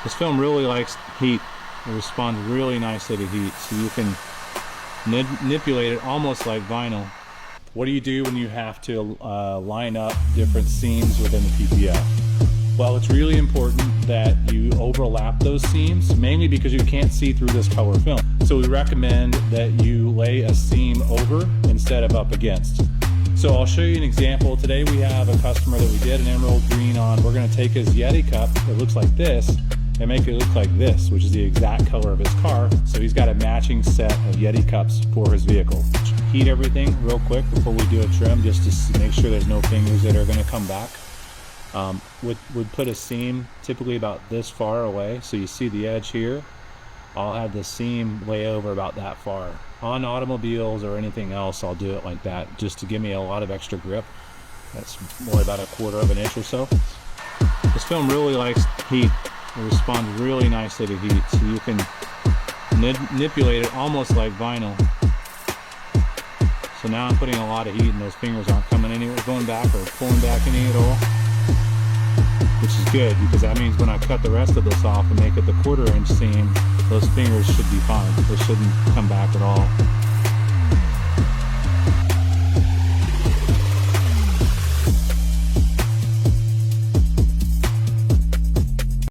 This film really likes heat. It responds really nicely to heat, so you can manipulate it almost like vinyl. What do you do when you have to line up different seams within the PPF? Well, it's really important that you overlap those seams, mainly because you can't see through this color film. So we recommend that you lay a seam over instead of up against. So I'll show you an example. Today we have a customer that we did an emerald green on. We're gonna take his Yeti cup that looks like this and make it look like this, which is the exact color of his car. So he's got a matching set of Yeti cups for his vehicle. Heat everything real quick before we do a trim, just to make sure there's no fingers that are gonna come back. Would put a seam typically about this far away, so you see the edge here. I'll have the seam lay over about that far. On automobiles or anything else, I'll do it like that, just to give me a lot of extra grip. That's more about 1/4 of an inch or so. This film really likes heat. It responds really nicely to heat, so you can manipulate it almost like vinyl. So now I'm putting a lot of heat and those fingers aren't coming anywhere, going back or pulling back any at all. Which is good, because that means when I cut the rest of this off and make it the 1/4 inch seam, those fingers should be fine. They shouldn't come back at all.